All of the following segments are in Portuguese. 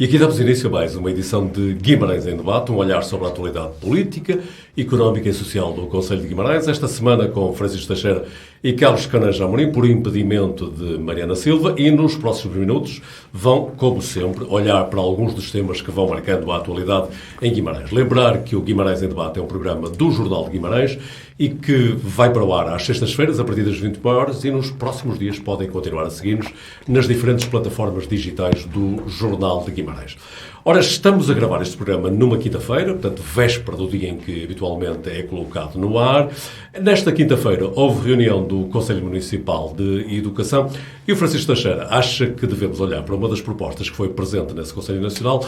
E aqui damos início a mais uma edição de Guimarães em Debate, um olhar sobre a atualidade política, económica e social do Concelho de Guimarães. Esta semana com Francisco Teixeira e Carlos Caneja Amorim, por impedimento de Mariana Silva. E nos próximos minutos vão, como sempre, olhar para alguns dos temas que vão marcando a atualidade em Guimarães. Lembrar que o Guimarães em Debate é um programa do Jornal de Guimarães e que vai para o ar às sextas-feiras, a partir das 20 horas, e nos próximos dias podem continuar a seguir-nos nas diferentes plataformas digitais do Jornal de Guimarães. Ora, estamos a gravar este programa numa quinta-feira, portanto, véspera do dia em que habitualmente é colocado no ar. Nesta quinta-feira houve reunião do Conselho Municipal de Educação e o Francisco Teixeira acha que devemos olhar para uma das propostas que foi presente nesse Conselho Municipal,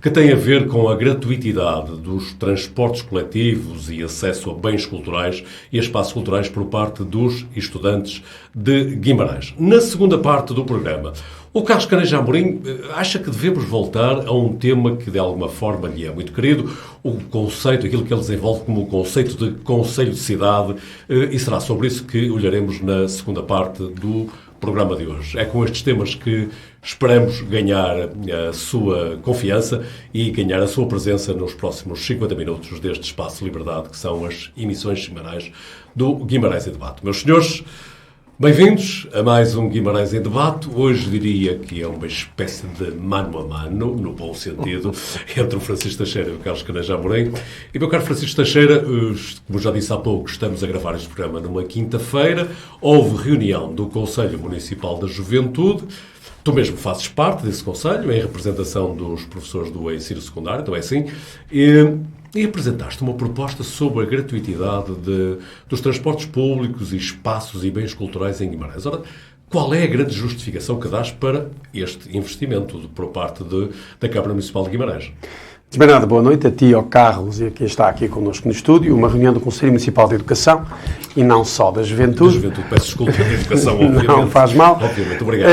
que tem a ver com a gratuitidade dos transportes coletivos e acesso a bens culturais e a espaços culturais por parte dos estudantes de Guimarães. Na segunda parte do programa, o Carlos Caneja Amorim acha que devemos voltar a um tema que de alguma forma lhe é muito querido, o conceito, aquilo que ele desenvolve como o conceito de Conselho de Cidade, e será sobre isso que olharemos na segunda parte do programa de hoje. É com estes temas que esperamos ganhar a sua confiança e ganhar a sua presença nos próximos 50 minutos deste Espaço de Liberdade, que são as emissões semanais do Guimarães em Debate. Meus senhores, bem-vindos a mais um Guimarães em Debate. Hoje diria que é uma espécie de mano a mano, no bom sentido, entre o Francisco Teixeira e o Carlos Caneja Amorim. E, meu caro Francisco Teixeira, como já disse há pouco, estamos a gravar este programa numa quinta-feira. Houve reunião do Conselho Municipal da Juventude. Tu mesmo fazes parte desse Conselho, em representação dos professores do ensino secundário, então é assim. E apresentaste uma proposta sobre a gratuitidade dos transportes públicos e espaços e bens culturais em Guimarães. Ora, qual é a grande justificação que dás para este investimento por parte da Câmara Municipal de Guimarães? Bernardo, boa noite a ti, ao Carlos e a quem está aqui connosco no estúdio. Uma reunião do Conselho Municipal de Educação e não só da Juventude. Da Juventude, peço desculpa, da Educação, obviamente. Não faz mal. Obviamente, obrigado.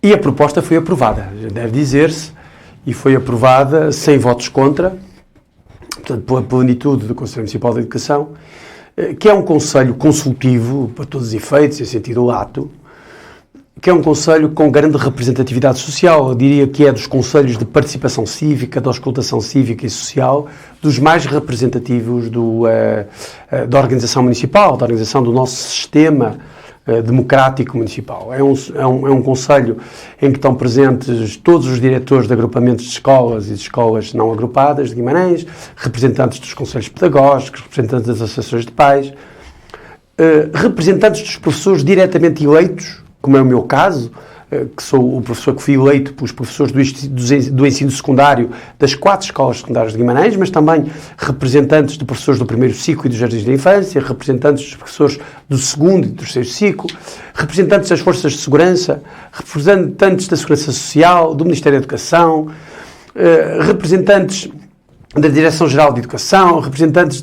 E a proposta foi aprovada, deve dizer-se, e foi aprovada sem votos contra, portanto, pela plenitude do Conselho Municipal de Educação, que é um conselho consultivo, para todos os efeitos, em sentido lato, que é um conselho com grande representatividade social. Eu diria que é dos conselhos de participação cívica, da auscultação cívica e social, dos mais representativos da organização municipal, da organização do nosso sistema democrático municipal. É um conselho em que estão presentes todos os diretores de agrupamentos de escolas e de escolas não agrupadas de Guimarães, representantes dos conselhos pedagógicos, representantes das associações de pais, representantes dos professores diretamente eleitos, como é o meu caso, que sou o professor que fui eleito pelos professores do ensino secundário das 4 escolas secundárias de Guimarães, mas também representantes de professores do primeiro ciclo e dos jardins da infância, representantes dos professores do segundo e do terceiro ciclo, representantes das forças de segurança, representantes da Segurança Social, do Ministério da Educação, representantes da Direção-Geral de Educação, representantes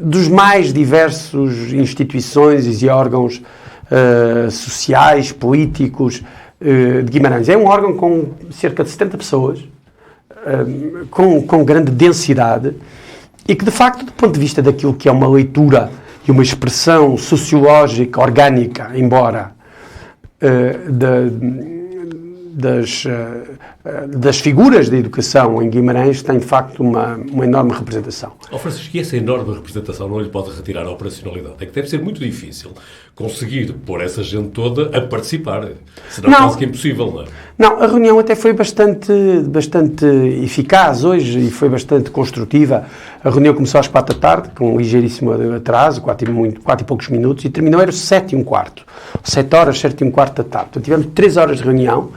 dos mais diversos instituições e órgãos sociais, políticos de Guimarães. É um órgão com cerca de 70 pessoas, com grande densidade e que, de facto, do ponto de vista daquilo que é uma leitura e uma expressão sociológica, orgânica, embora das figuras da educação em Guimarães, tem de facto uma enorme representação. Francisco, e essa enorme representação não lhe pode retirar a operacionalidade? É que deve ser muito difícil conseguir pôr essa gente toda a participar. Será quase que impossível, não é? Não, a reunião até foi bastante eficaz hoje e foi bastante construtiva. A reunião começou às 4 da tarde, com um ligeiríssimo atraso, 4 e poucos minutos, e terminou, era 7h15. 7 horas, 7h15 da tarde. Então tivemos 3 horas de reunião,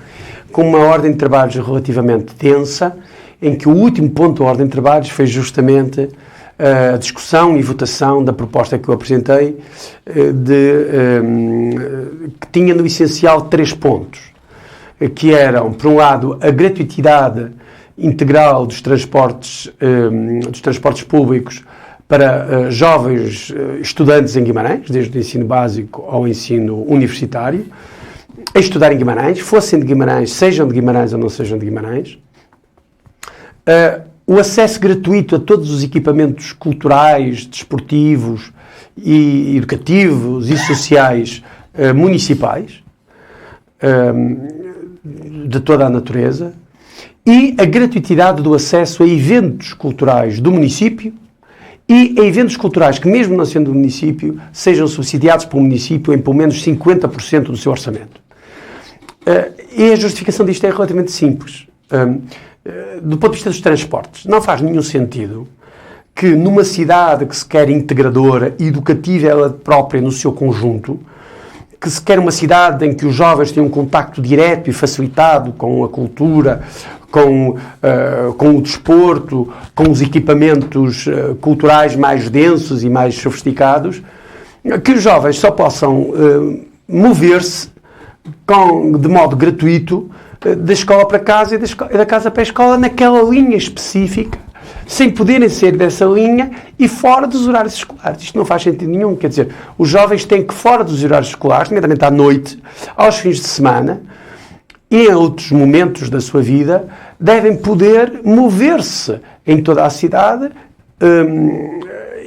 com uma ordem de trabalhos relativamente densa, em que o último ponto da ordem de trabalhos foi justamente a discussão e votação da proposta que eu apresentei, que tinha no essencial 3 pontos, que eram, por um lado, a gratuitidade integral dos transportes públicos para jovens estudantes em Guimarães, desde o ensino básico ao ensino universitário, a estudar em Guimarães, fossem de Guimarães, sejam de Guimarães ou não sejam de Guimarães. O acesso gratuito a todos os equipamentos culturais, desportivos, e educativos e sociais municipais. de toda a natureza, e a gratuitidade do acesso a eventos culturais do município e a eventos culturais que, mesmo não sendo do município, sejam subsidiados pelo município em pelo menos 50% do seu orçamento. E a justificação disto é relativamente simples. Do ponto de vista dos transportes, não faz nenhum sentido que numa cidade que se quer integradora, educativa ela própria no seu conjunto, que se quer uma cidade em que os jovens tenham um contacto direto e facilitado com a cultura, com o desporto, com os equipamentos culturais mais densos e mais sofisticados, que os jovens só possam mover-se de modo gratuito da escola para casa e da casa para a escola naquela linha específica, sem poderem sair dessa linha e fora dos horários escolares. Isto não faz sentido nenhum. Quer dizer, os jovens têm que, fora dos horários escolares, nomeadamente à noite, aos fins de semana e em outros momentos da sua vida, devem poder mover-se em toda a cidade,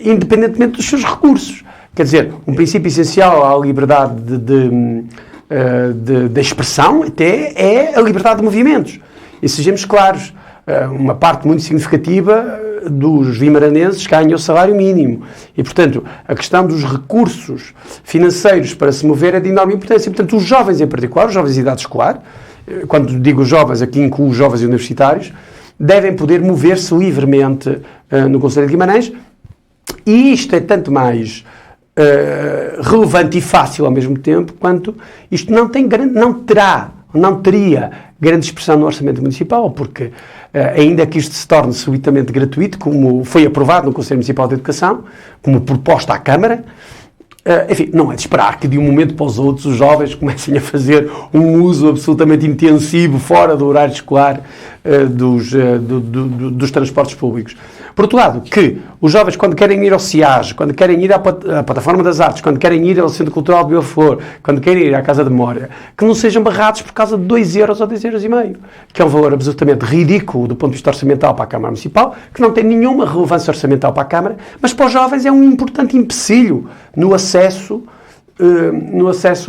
independentemente dos seus recursos. Quer dizer, um princípio essencial à liberdade de expressão até é a liberdade de movimentos. E sejamos claros, uma parte muito significativa dos vimaranenses ganha o salário mínimo. E, portanto, a questão dos recursos financeiros para se mover é de enorme importância. E, portanto, os jovens em particular, os jovens de idade escolar, quando digo jovens, aqui incluo os jovens universitários, devem poder mover-se livremente no Conselho de Guimarães. E isto é tanto mais relevante e fácil ao mesmo tempo, quanto isto não teria grande expressão no orçamento municipal, porque ainda que isto se torne subitamente gratuito, como foi aprovado no Conselho Municipal de Educação, como proposta à Câmara, enfim, não é de esperar que de um momento para os outros os jovens comecem a fazer um uso absolutamente intensivo, fora do horário escolar, dos transportes públicos. Por outro lado, que os jovens, quando querem ir ao CIAG, quando querem ir à Plataforma das Artes, quando querem ir ao Centro Cultural de Belfort, quando querem ir à Casa de Memória, que não sejam barrados por causa de 2 euros ou 2,5 euros, que é um valor absolutamente ridículo do ponto de vista orçamental para a Câmara Municipal, que não tem nenhuma relevância orçamental para a Câmara, mas para os jovens é um importante empecilho no acesso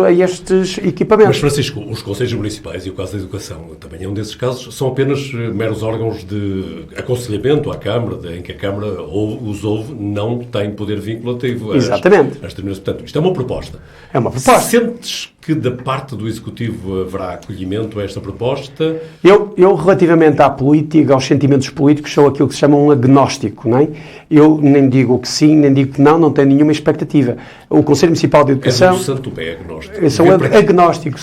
a estes equipamentos. Mas, Francisco, os conselhos municipais e o caso da educação também é um desses casos, são apenas meros órgãos de aconselhamento à Câmara, em que a Câmara os ouve, não tem poder vinculativo. Exatamente. Portanto, isto é uma proposta. É uma proposta. Sentes que da parte do Executivo haverá acolhimento a esta proposta? Eu, relativamente à política, aos sentimentos políticos, sou aquilo que se chama um agnóstico, não é? Eu nem digo que sim, nem digo que não tenho nenhuma expectativa. O Conselho Municipal de Educação... É do Santo Pé agnóstico. Eu sou agnóstico.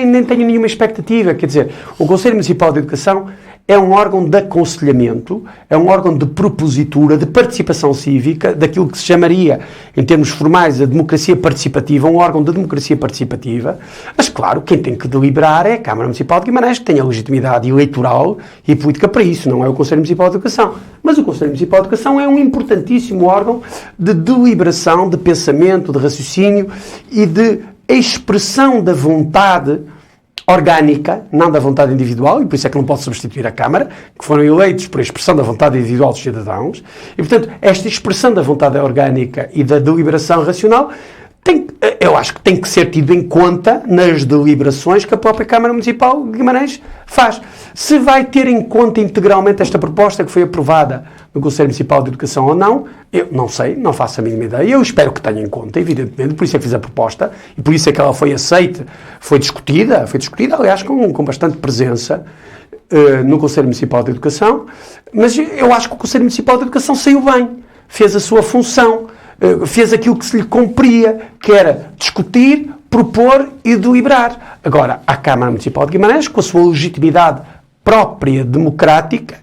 Nem tenho nenhuma expectativa. Quer dizer, o Conselho Municipal de Educação é um órgão de aconselhamento, é um órgão de propositura, de participação cívica, daquilo que se chamaria, em termos formais, a democracia participativa, um órgão de democracia participativa, mas, claro, quem tem que deliberar é a Câmara Municipal de Guimarães, que tem a legitimidade eleitoral e política para isso, não é o Conselho Municipal de Educação. Mas o Conselho Municipal de Educação é um importantíssimo órgão de deliberação, de pensamento, de raciocínio e de expressão da vontade orgânica, não da vontade individual, e por isso é que não pode substituir a Câmara, que foram eleitos por expressão da vontade individual dos cidadãos, e, portanto, esta expressão da vontade orgânica e da deliberação racional eu acho que tem que ser tido em conta nas deliberações que a própria Câmara Municipal de Guimarães faz. Se vai ter em conta integralmente esta proposta que foi aprovada no Conselho Municipal de Educação ou não, eu não sei, não faço a mínima ideia. Eu espero que tenha em conta, evidentemente, por isso é que fiz a proposta e por isso é que ela foi aceita, foi discutida, aliás, com bastante presença no Conselho Municipal de Educação, mas eu acho que o Conselho Municipal de Educação saiu bem, fez a sua função, fez aquilo que se lhe cumpria, que era discutir, propor e deliberar. Agora, a Câmara Municipal de Guimarães, com a sua legitimidade própria, democrática,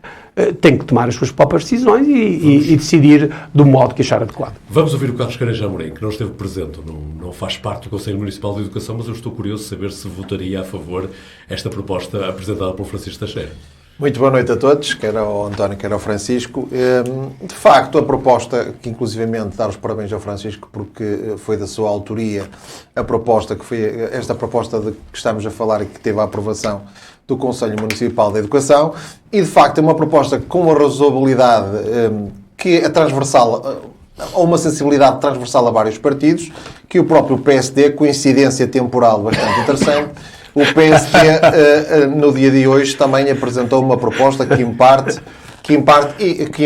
tem que tomar as suas próprias decisões e decidir do modo que achar adequado. Vamos ouvir o Carlos Canaja Amorim, que não esteve presente, não faz parte do Conselho Municipal de Educação, mas eu estou curioso de saber se votaria a favor esta proposta apresentada pelo Francisco Teixeira. Muito boa noite a todos, quer ao António, quer ao Francisco. De facto, a proposta, que inclusivamente dar os parabéns ao Francisco, porque foi da sua autoria a proposta, que foi esta proposta de que estamos a falar e que teve a aprovação do Conselho Municipal de Educação, e de facto é uma proposta com uma razoabilidade que é transversal, ou uma sensibilidade transversal a vários partidos, que o próprio PSD, coincidência temporal bastante interessante, o PSD, no dia de hoje, também apresentou uma proposta que em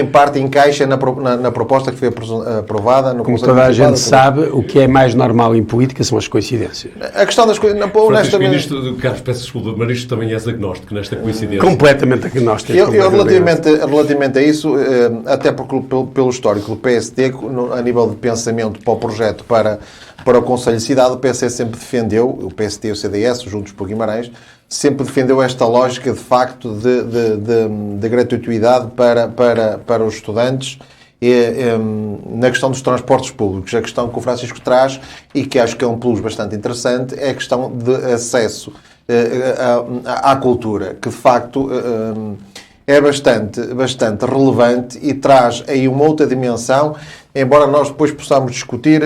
parte encaixa na proposta que foi aprovada no Como Conselho toda a Municipal. gente sabe, o que é mais normal em política são as coincidências. A questão das coisas, Francisco, honestamente... Carlos, peço desculpa, mas isto também és agnóstico nesta coincidência. Completamente agnóstico. Eu relativamente a isso, até porque pelo histórico do PSD, a nível de pensamento para o projeto para o Conselho de Cidade, o PSD sempre defendeu, o PSD e o CDS, juntos por Guimarães, sempre defendeu esta lógica de facto de gratuitidade para os estudantes na questão dos transportes públicos. A questão que o Francisco traz, e que acho que é um plus bastante interessante, é a questão de acesso à cultura, que de facto é bastante relevante e traz aí uma outra dimensão, embora nós depois possamos discutir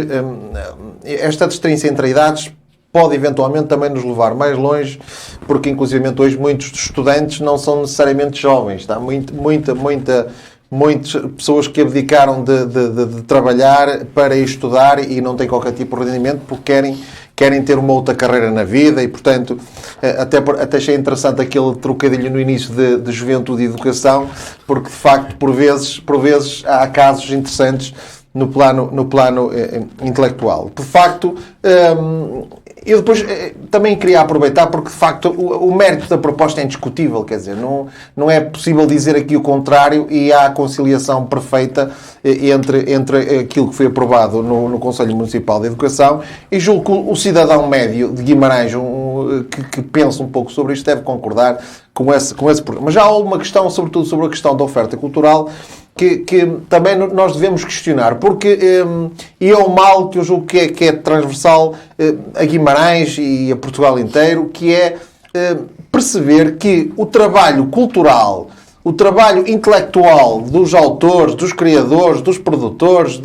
esta distinção entre idades pode eventualmente também nos levar mais longe, porque inclusivamente hoje muitos estudantes não são necessariamente jovens, tá? Muitas pessoas que abdicaram de trabalhar para estudar e não têm qualquer tipo de rendimento porque querem ter uma outra carreira na vida e, portanto, até achei interessante aquele trocadilho no início de juventude e educação, porque, de facto, por vezes há casos interessantes no plano intelectual. De facto, eu depois também queria aproveitar porque, de facto, o mérito da proposta é indiscutível, quer dizer, não é possível dizer aqui o contrário e há a conciliação perfeita entre aquilo que foi aprovado no Conselho Municipal de Educação e julgo que o cidadão médio de Guimarães que pensa um pouco sobre isto deve concordar com esse problema. Mas já há uma questão, sobretudo sobre a questão da oferta cultural, que também nós devemos questionar, porque e é um mal que eu julgo que é transversal a Guimarães e a Portugal inteiro, que é perceber que o trabalho cultural, o trabalho intelectual dos autores, dos criadores, dos produtores,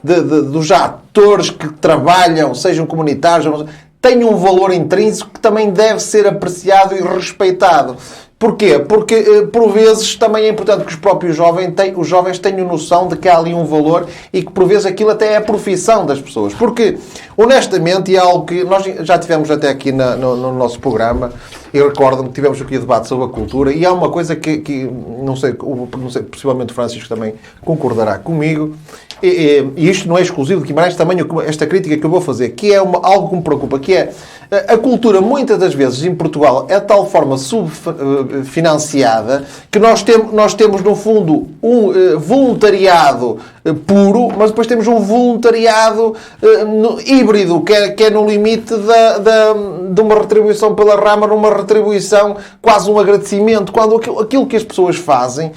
dos atores que trabalham, sejam comunitários, tem um valor intrínseco que também deve ser apreciado e respeitado. Porquê? Porque, por vezes, também é importante que os próprios jovens tenham noção de que há ali um valor e que, por vezes, aquilo até é a profissão das pessoas. Porque, honestamente, e é algo que nós já tivemos até aqui no nosso programa, eu recordo-me que tivemos aqui o debate sobre a cultura, e há uma coisa que não sei, possivelmente o Francisco também concordará comigo, e isto não é exclusivo de Guimarães, também esta crítica que eu vou fazer, que é algo que me preocupa, que é a cultura, muitas das vezes, em Portugal, é de tal forma subfinanciada que nós temos, no fundo, um voluntariado puro, mas depois temos um voluntariado híbrido, que é no limite de uma retribuição pela rama, numa retribuição, quase um agradecimento, quando aquilo que as pessoas fazem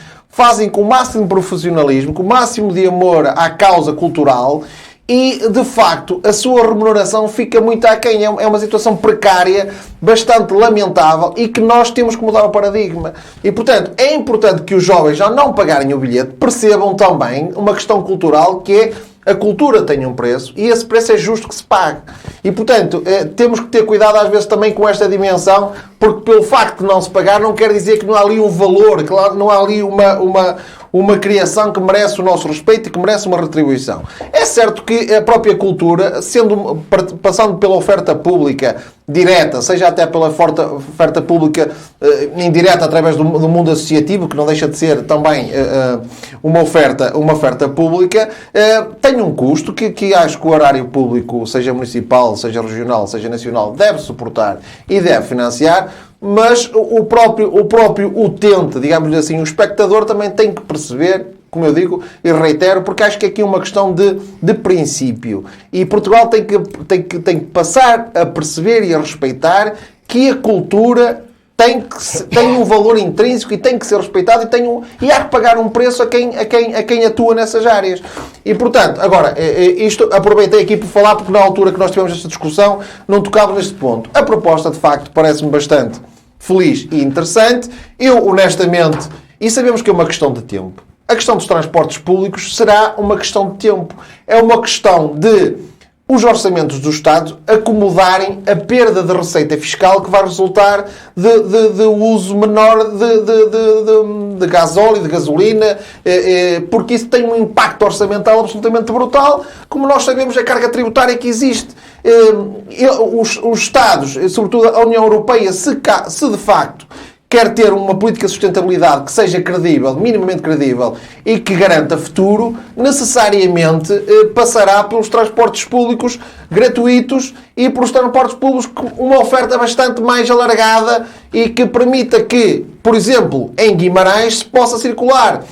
com o máximo de profissionalismo, com o máximo de amor à causa cultural e, de facto, a sua remuneração fica muito aquém. É uma situação precária, bastante lamentável e que nós temos que mudar o paradigma. E, portanto, é importante que os jovens, ao não pagarem o bilhete, percebam também uma questão cultural que é a cultura tem um preço e esse preço é justo que se pague. E, portanto, temos que ter cuidado às vezes também com esta dimensão, porque pelo facto de não se pagar não quer dizer que não há ali um valor, que não há ali uma criação que merece o nosso respeito e que merece uma retribuição. É certo que a própria cultura, passando pela oferta pública direta, seja até pela oferta pública indireta através do mundo associativo, que não deixa de ser também uma oferta pública, tem um custo que acho que o erário público, seja municipal, seja regional, seja nacional, deve suportar e deve financiar, mas o próprio utente, digamos assim, o espectador também tem que perceber, como eu digo e reitero, porque acho que aqui é uma questão de princípio. E Portugal tem que passar a perceber e a respeitar que a cultura tem um valor intrínseco e tem que ser respeitado e há que pagar um preço a quem atua nessas áreas. E, portanto, agora, isto aproveitei aqui por falar, porque na altura que nós tivemos esta discussão não tocávamos neste ponto. A proposta, de facto, parece-me bastante feliz e interessante. Eu, honestamente, e sabemos que é uma questão de tempo, a questão dos transportes públicos será uma questão de tempo. É uma questão de os orçamentos do Estado acomodarem a perda de receita fiscal que vai resultar de uso menor de gasóleo, de gasolina, porque isso tem um impacto orçamental absolutamente brutal. Como nós sabemos, a carga tributária que existe os Estados, sobretudo a União Europeia, se de facto quer ter uma política de sustentabilidade que seja credível, minimamente credível, e que garanta futuro, necessariamente passará pelos transportes públicos gratuitos e pelos transportes públicos com uma oferta bastante mais alargada e que permita que, por exemplo, em Guimarães se possa circular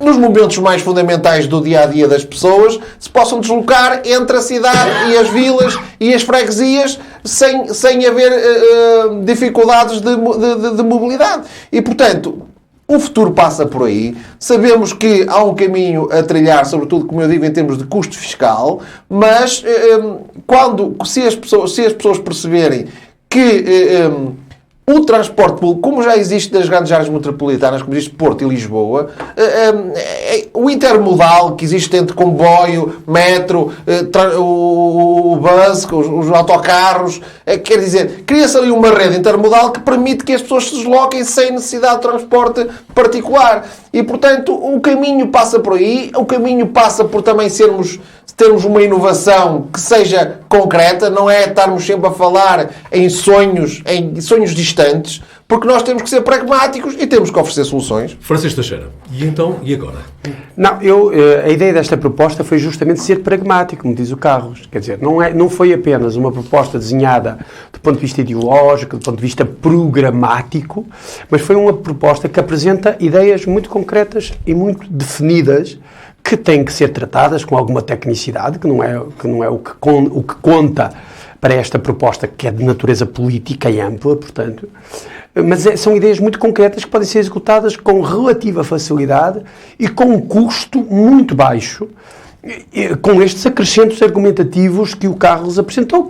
nos momentos mais fundamentais do dia-a-dia das pessoas, se possam deslocar entre a cidade e as vilas e as freguesias sem haver dificuldades de mobilidade. E, portanto, o futuro passa por aí. Sabemos que há um caminho a trilhar, sobretudo, como eu digo, em termos de custo fiscal, mas se as pessoas perceberem que o transporte público, como já existe nas grandes áreas metropolitanas, como existe Porto e Lisboa, o intermodal que existe entre comboio, metro, o bus, os autocarros, quer dizer, cria-se ali uma rede intermodal que permite que as pessoas se desloquem sem necessidade de transporte particular. E, portanto, o caminho passa por aí, o caminho passa por também termos uma inovação que seja concreta, não é estarmos sempre a falar em sonhos distantes, porque nós temos que ser pragmáticos e temos que oferecer soluções. Francisco Teixeira, e então, e agora? Não, a ideia desta proposta foi justamente ser pragmático, como diz o Carlos. Quer dizer, não foi apenas uma proposta desenhada do ponto de vista ideológico, do ponto de vista programático, mas foi uma proposta que apresenta ideias muito concretas e muito definidas, que têm que ser tratadas com alguma tecnicidade, que não é o que conta para esta proposta, que é de natureza política e ampla, portanto. Mas são ideias muito concretas que podem ser executadas com relativa facilidade e com um custo muito baixo, com estes acrescentos argumentativos que o Carlos apresentou,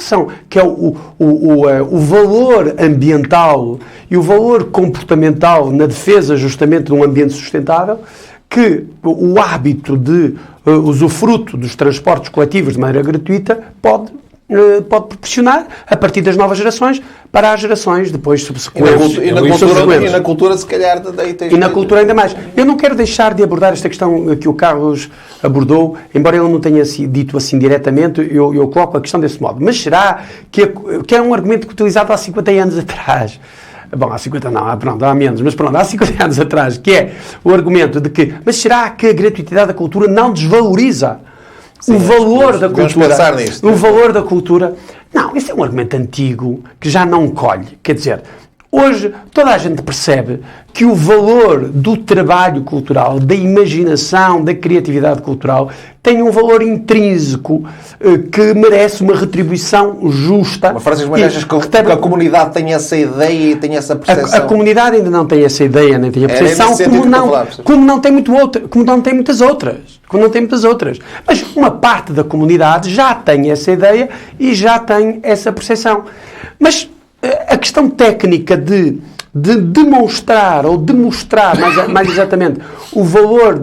que é o valor ambiental e o valor comportamental na defesa justamente de um ambiente sustentável, que o hábito de usufruto dos transportes coletivos de maneira gratuita pode proporcionar a partir das novas gerações para as gerações depois subsequentes. E na cultura, se calhar, e na cultura ainda mais. Eu não quero deixar de abordar esta questão que o Carlos abordou, embora ele não tenha dito assim diretamente, eu coloco a questão desse modo. Mas será que é um argumento utilizado há 50 anos atrás? Bom, há 50 não, pronto, há menos, mas pronto, há 50 anos atrás, que é o argumento de que, mas será que a gratuitidade da cultura não desvaloriza o valor da cultura? Pensar nisto. O valor da cultura? Não, esse é um argumento antigo que já não colhe. Quer dizer, hoje toda a gente percebe que o valor do trabalho cultural, da imaginação, da criatividade cultural, tem um valor intrínseco que merece uma retribuição justa. Mas, Francisco, achas que a comunidade tem essa ideia e tem essa percepção? A comunidade ainda não tem essa ideia, nem tem a percepção, como não tem muitas outras. Mas uma parte da comunidade já tem essa ideia e já tem essa percepção. Mas a questão técnica de demonstrar mais exatamente o valor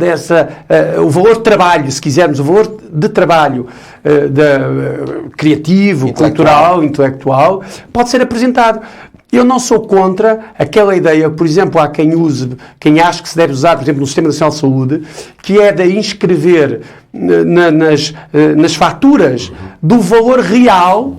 o valor de trabalho, se quisermos, o valor de trabalho criativo, cultural, intelectual, pode ser apresentado. Eu não sou contra aquela ideia, por exemplo, há quem acha que se deve usar, por exemplo, no Sistema Nacional de Saúde, que é de inscrever nas faturas do valor real,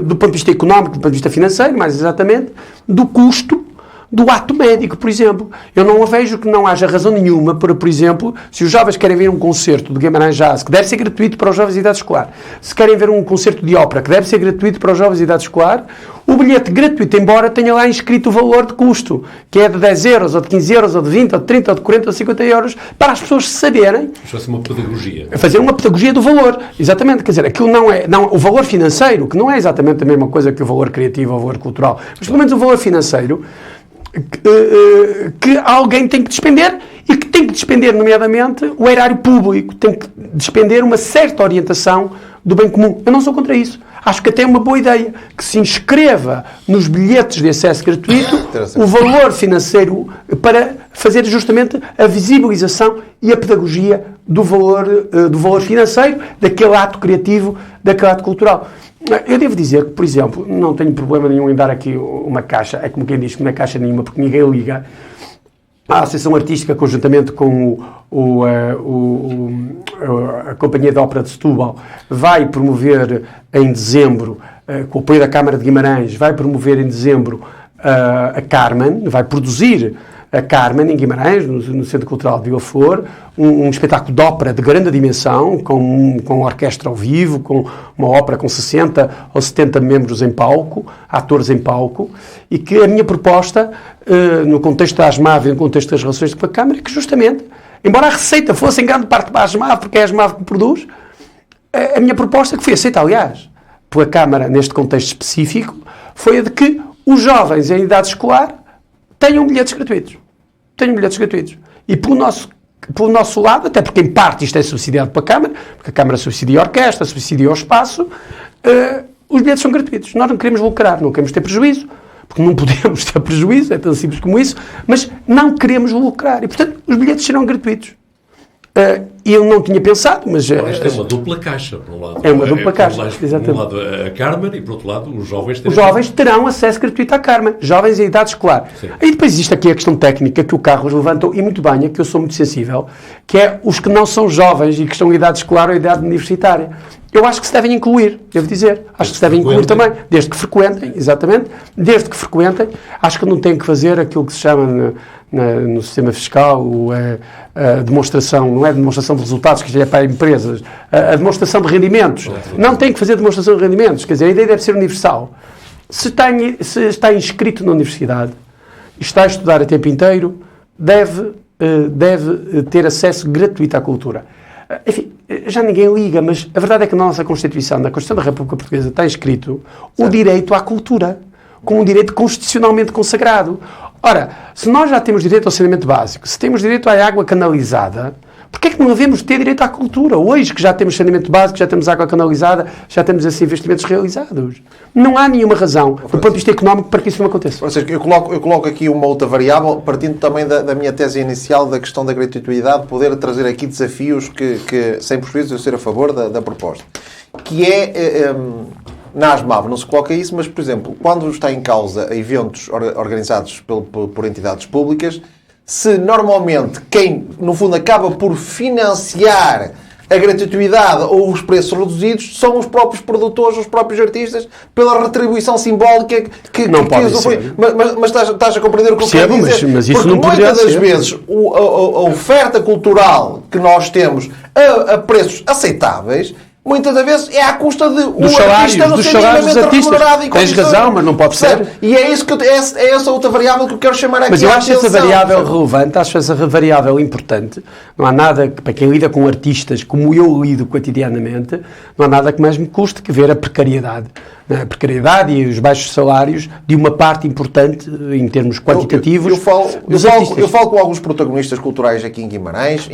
do ponto de vista económico, do ponto de vista financeiro, mais exatamente, do custo do ato médico, por exemplo. Eu não vejo que não haja razão nenhuma para, por exemplo, se os jovens querem ver um concerto de Guimarães Jazz, que deve ser gratuito para os jovens de idade escolar, se querem ver um concerto de ópera, que deve ser gratuito para os jovens de idade escolar, o bilhete gratuito, embora tenha lá inscrito o valor de custo, que é de 10 euros, ou de 15 euros, ou de 20, ou de 30, ou de 40, ou de 50 euros, para as pessoas saberem... Fazer uma pedagogia. Fazer uma pedagogia do valor. Exatamente. Quer dizer, aquilo o valor financeiro, que não é exatamente a mesma coisa que o valor criativo ou o valor cultural, mas pelo menos o valor financeiro que alguém tem que despender e que tem que despender, nomeadamente, o erário público, tem que despender uma certa orientação do bem comum. Eu não sou contra isso. Acho que até é uma boa ideia que se inscreva nos bilhetes de acesso gratuito o valor financeiro para fazer justamente a visibilização e a pedagogia do valor financeiro daquele ato criativo, daquele ato cultural. Eu devo dizer que, por exemplo, não tenho problema nenhum em dar aqui uma caixa, é como quem diz que não é caixa nenhuma, porque ninguém liga. a Associação Artística, conjuntamente com a Companhia de Ópera de Setúbal, vai promover em dezembro, com o apoio da Câmara de Guimarães, vai promover em dezembro a Carmen, vai produzir a Carmen em Guimarães, no Centro Cultural de Vila Flor, um espetáculo de ópera de grande dimensão, com orquestra ao vivo, com uma ópera com 60 ou 70 membros em palco, atores em palco, e que a minha proposta, no contexto da ASMAV e no contexto das relações com a Câmara, é que justamente, embora a receita fosse em grande parte para a ASMAV, porque é a ASMAV que produz, a minha proposta, que foi aceita, aliás, pela Câmara, neste contexto específico, foi a de que os jovens em idade escolar tenham bilhetes gratuitos. E pelo nosso lado, até porque em parte isto é subsidiado pela Câmara, porque a Câmara subsidia a orquestra, subsidia o espaço, os bilhetes são gratuitos. Nós não queremos lucrar, não queremos ter prejuízo, porque não podemos ter prejuízo, é tão simples como isso, mas não queremos lucrar. E, portanto, os bilhetes serão gratuitos. Eu não tinha pensado, mas... Isto é uma dupla caixa, por um lado. É uma dupla caixa, exatamente. Por um lado a Carmen e, por outro lado, os jovens... Os jovens terão acesso gratuito à Carmen, jovens em idade escolar. Sim. E depois existe aqui a questão técnica que o Carlos levantou, e muito bem, é que eu sou muito sensível, que é os que não são jovens e que estão em idade escolar ou em idade universitária. Eu acho que se devem incluir, devo dizer. Acho que se devem incluir também, desde que frequentem, exatamente, desde que frequentem. Acho que não têm que fazer aquilo que se chama no sistema fiscal a demonstração, não é demonstração de resultados, que já é para empresas, a demonstração de rendimentos. Não tem que fazer demonstração de rendimentos, quer dizer, a ideia deve ser universal. Se está inscrito na universidade e está a estudar a tempo inteiro, deve ter acesso gratuito à cultura. Enfim, já ninguém liga, mas a verdade é que na nossa Constituição, na Constituição da República Portuguesa, está inscrito o direito à cultura, como um direito constitucionalmente consagrado. Ora, se nós já temos direito ao saneamento básico, se temos direito à água canalizada, porquê é que não devemos ter direito à cultura? Hoje que já temos saneamento básico, já temos água canalizada, já temos esses investimentos realizados. Não há nenhuma razão, do ponto de vista económico, para que isso não aconteça. Francisco, eu coloco aqui uma outra variável, partindo também da minha tese inicial da questão da gratuitidade, poder trazer aqui desafios que sem prejuízo, eu ser a favor da proposta. Que é... Na ASMAV não se coloca isso, mas, por exemplo, quando está em causa eventos organizados por entidades públicas, se normalmente quem, no fundo, acaba por financiar a gratuitidade ou os preços reduzidos são os próprios produtores, os próprios artistas, pela retribuição simbólica que não pode ser. Mas estás a compreender o que eu quero dizer? Mas isso porque não poderia muitas das ser. vezes a oferta cultural que nós temos a preços aceitáveis, muitas das vezes é à custa de o artista não ser minimamente remunerado e tens razão, mas não pode ser. E é isso é essa outra variável que eu quero chamar aqui. Mas eu acho atenção, essa variável relevante, acho essa variável importante. Não há nada que, para quem lida com artistas, como eu lido cotidianamente, não há nada que mais me custe que ver a precariedade. A precariedade e os baixos salários de uma parte importante, em termos quantitativos, eu falo com alguns protagonistas culturais aqui em Guimarães,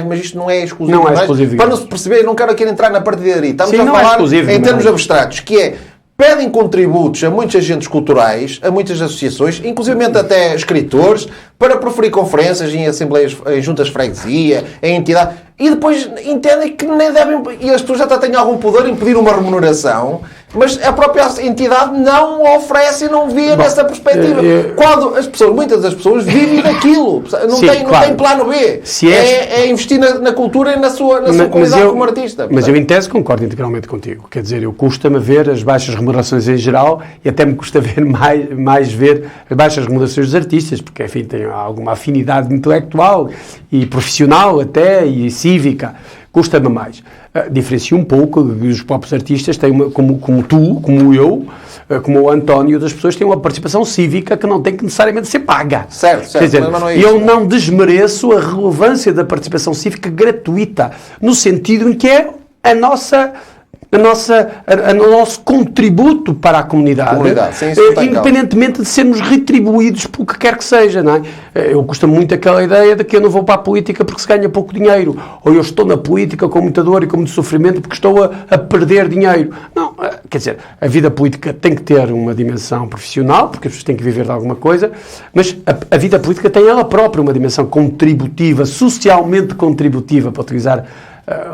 mas isto não é exclusivo. Não é exclusivo. Para não se perceber, não quero aqui entrar na partidaria. Estamos a falar em termos abstratos, que é, pedem contributos a muitos agentes culturais, a muitas associações, inclusive até escritores, para proferir conferências em assembleias, em juntas de freguesia, em entidade, e depois entendem que nem devem, e as pessoas até têm algum poder em pedir uma remuneração, mas a própria entidade não oferece e não vê nessa perspectiva. Quando muitas das pessoas vivem daquilo, não tem plano B. É investir na cultura e na sua qualidade como artista. Mas eu, em tese, concordo integralmente contigo. Quer dizer, custa-me ver as baixas remunerações em geral e até me custa ver mais ver as baixas remunerações dos artistas, porque, enfim, tem alguma afinidade intelectual e profissional até, e cívica. Custa-me mais. Diferencio um pouco, os próprios artistas têm, como tu, como eu, como o António, das pessoas têm uma participação cívica que não tem que necessariamente ser paga. Certo. Quer dizer, mas não é isso. Eu não desmereço a relevância da participação cívica gratuita, no sentido em que é o nosso contributo para a comunidade, sim, independentemente de sermos retribuídos pelo que quer que seja, não é? Eu custa muito aquela ideia de que eu não vou para a política porque se ganha pouco dinheiro, ou eu estou na política com muita dor e com muito sofrimento porque estou a perder dinheiro. Não, quer dizer, a vida política tem que ter uma dimensão profissional, porque as pessoas têm que viver de alguma coisa, mas a vida política tem ela própria uma dimensão contributiva, socialmente contributiva, para utilizar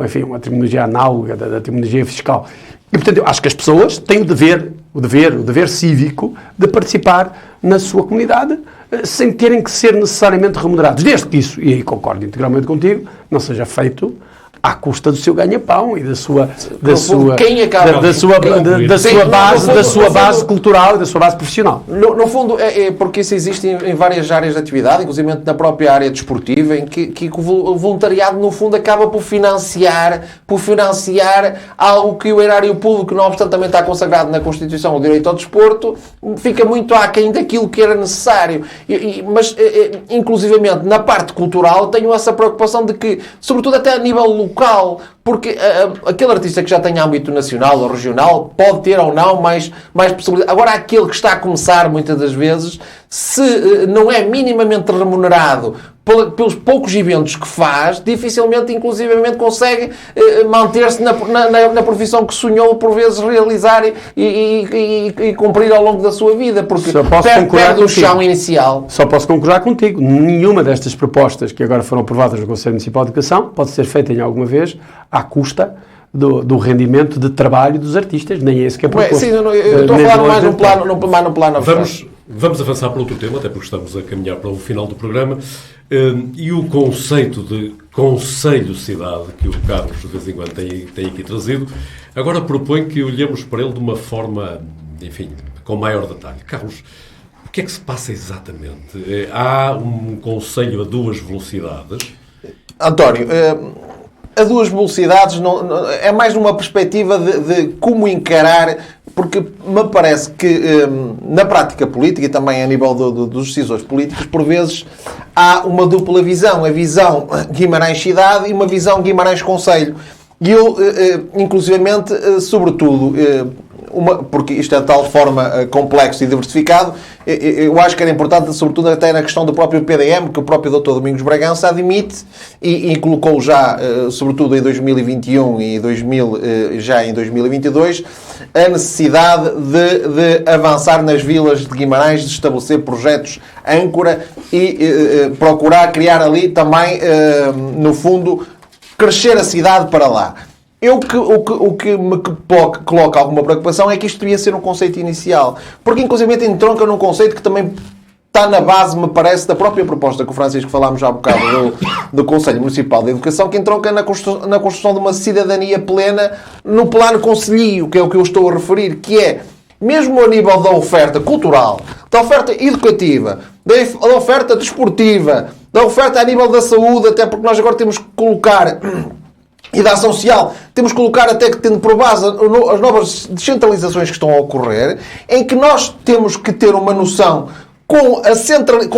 enfim, uma terminologia análoga da terminologia fiscal. E, portanto, eu acho que as pessoas têm o dever o dever cívico de participar na sua comunidade sem terem que ser necessariamente remunerados. Desde que isso, e aí concordo integralmente contigo, não seja feito à custa do seu ganha-pão e da sua base cultural e da sua base profissional. No fundo, é porque isso existe em várias áreas de atividade, inclusive na própria área desportiva, em que o voluntariado, no fundo, acaba por financiar algo que o erário público, não obstante também está consagrado na Constituição, o direito ao desporto, fica muito aquém daquilo que era necessário. Mas, inclusivamente, na parte cultural, tenho essa preocupação de que, sobretudo até a nível local, porque aquele artista que já tem âmbito nacional ou regional pode ter ou não mais possibilidade. Agora, aquele que está a começar, muitas das vezes, se não é minimamente remunerado pelos poucos eventos que faz, dificilmente, inclusivamente, consegue manter-se na profissão que sonhou, por vezes, realizar e cumprir ao longo da sua vida, porque perde o chão inicial. Só posso concordar contigo. Nenhuma destas propostas que agora foram aprovadas no Conselho Municipal de Educação pode ser feita em alguma vez à custa do rendimento de trabalho dos artistas, nem é esse que é proposto. Sim, eu estou a falar mais no plano abstrato. Vamos avançar para outro tema, até porque estamos a caminhar para o final do programa. E o conceito de Conselho-Cidade, que o Carlos de vez em quando tem aqui trazido, agora propõe que olhemos para ele de uma forma, enfim, com maior detalhe. Carlos, o que é que se passa exatamente? Há um Conselho a duas velocidades? António, a duas velocidades é mais numa perspectiva de como encarar, porque me parece que na prática política e também a nível dos decisores políticos, por vezes há uma dupla visão, a visão Guimarães-Cidade e uma visão Guimarães-Concelho. E eu, inclusivamente, sobretudo, porque isto é de tal forma complexo e diversificado, eu acho que era importante, sobretudo até na questão do próprio PDM, que o próprio Dr. Domingos Bragança admite e colocou já, sobretudo em 2021 e já em 2022, a necessidade de avançar nas vilas de Guimarães, de estabelecer projetos âncora e procurar criar ali também, no fundo, crescer a cidade para lá. O que me coloca alguma preocupação é que isto devia ser um conceito inicial. Porque, inclusive, entronca num conceito que também está na base, me parece, da própria proposta que o Francisco falámos já há bocado do Conselho Municipal de Educação, que entronca na construção de uma cidadania plena no plano concelhio, que é o que eu estou a referir, que é, mesmo a nível da oferta cultural, da oferta educativa, da oferta desportiva, da oferta a nível da saúde, até porque nós agora temos que colocar... E da ação social, temos que colocar até que tendo por base as novas descentralizações que estão a ocorrer, em que nós temos que ter uma noção com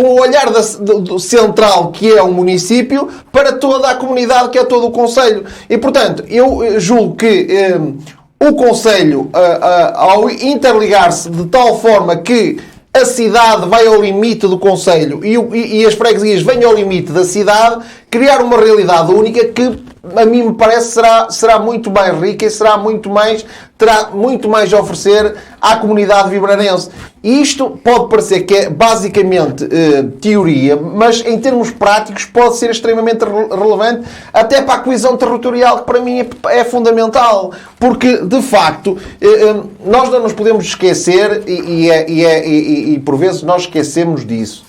o olhar do central, que é o município, para toda a comunidade, que é todo o concelho. E, portanto, eu julgo que o concelho, ao interligar-se de tal forma que a cidade vai ao limite do concelho e as freguesias vêm ao limite da cidade, criar uma realidade única que, a mim me parece, será muito mais rica e terá muito mais a oferecer à comunidade vibrarense. E isto pode parecer que é basicamente teoria, mas em termos práticos pode ser extremamente relevante até para a coesão territorial, que para mim é fundamental. Porque, de facto, nós não nos podemos esquecer, e por vezes nós esquecemos disso.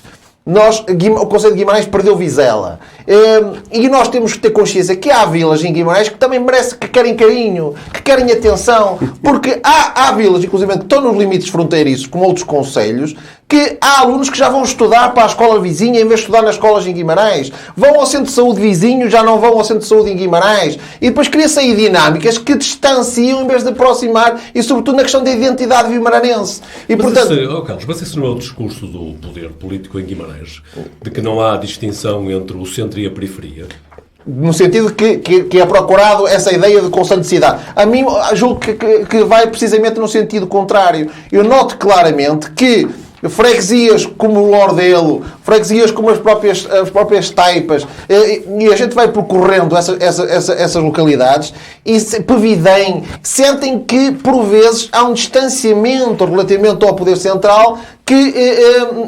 O Conselho de Guimarães perdeu Vizela. E nós temos que ter consciência que há vilas em Guimarães que também que querem carinho, que querem atenção. Porque há vilas, inclusive, que estão nos limites fronteiriços, como outros concelhos, que há alunos que já vão estudar para a escola vizinha em vez de estudar nas escolas em Guimarães. Vão ao centro de saúde vizinho, já não vão ao centro de saúde em Guimarães. E depois cria-se aí dinâmicas que distanciam em vez de aproximar, e sobretudo na questão da identidade vimaranense. E, Carlos, mas esse não é o discurso do poder político em Guimarães? De que não há distinção entre o centro e a periferia? No sentido que é procurado essa ideia de conselho de cidade. A mim, julgo que vai precisamente no sentido contrário. Eu noto claramente que freguesias como o Lordelo, freguesias como as próprias Taipas, e a gente vai percorrendo essas localidades e Pevidém, sentem que por vezes há um distanciamento relativamente ao poder central, que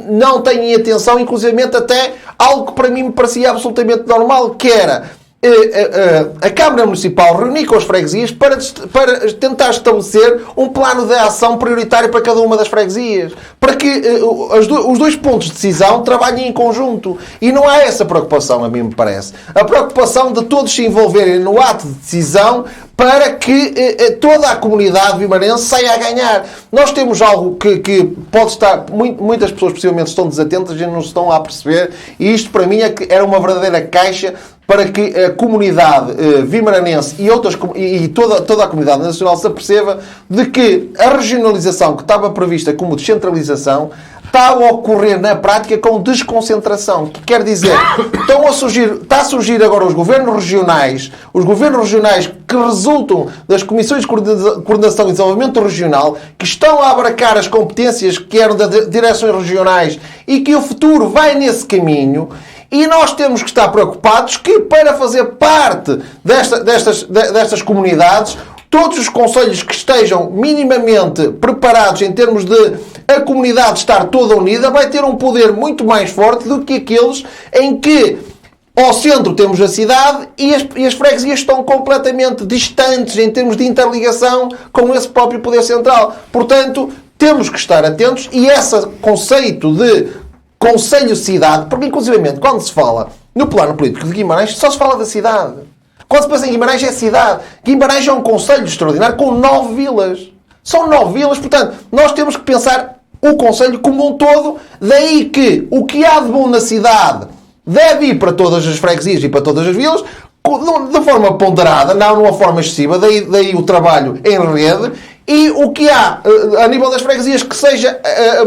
não têm atenção, inclusivamente até algo que para mim me parecia absolutamente normal, que era a Câmara Municipal reunir com as freguesias para tentar estabelecer um plano de ação prioritário para cada uma das freguesias. Para que os dois pontos de decisão trabalhem em conjunto. E não há essa preocupação, a mim me parece. A preocupação de todos se envolverem no ato de decisão para que toda a comunidade vimarense saia a ganhar. Nós temos algo que pode estar... Muitas pessoas, possivelmente, estão desatentas e não se estão a perceber. E isto, para mim, era uma verdadeira caixa para que a comunidade vimaranense e toda a comunidade nacional se aperceba de que a regionalização que estava prevista como descentralização está a ocorrer na prática com desconcentração. O que quer dizer? Está a surgir agora os governos regionais que resultam das Comissões de Coordenação e Desenvolvimento Regional, que estão a abarcar as competências que eram das direções regionais e que o futuro vai nesse caminho. E nós temos que estar preocupados que, para fazer parte destas comunidades, todos os concelhos que estejam minimamente preparados em termos de a comunidade estar toda unida, vai ter um poder muito mais forte do que aqueles em que ao centro temos a cidade e as freguesias estão completamente distantes em termos de interligação com esse próprio poder central. Portanto, temos que estar atentos e esse conceito de Conselho-cidade, porque inclusivamente quando se fala no plano político de Guimarães, só se fala da cidade. Quando se pensa em Guimarães é cidade. Guimarães é um concelho extraordinário com 9 vilas. São 9 vilas, portanto, nós temos que pensar o concelho como um todo, daí que o que há de bom na cidade deve ir para todas as freguesias e para todas as vilas, de forma ponderada, não de uma forma excessiva, daí o trabalho em rede. E o que há a nível das freguesias que seja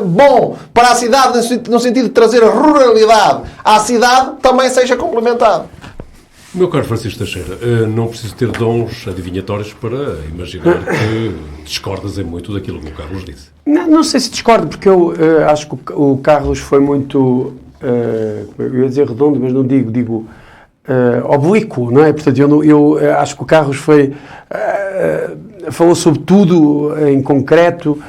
bom para a cidade, no sentido de trazer a ruralidade à cidade, também seja complementado. Meu caro Francisco Teixeira, não preciso ter dons adivinhatórios para imaginar que discordas em muito daquilo que o Carlos disse. Não sei se discordo, porque eu acho que o Carlos foi muito, eu ia dizer redondo, mas não digo oblíquo, não é? Portanto, eu acho que o Carlos falou sobre tudo em concreto,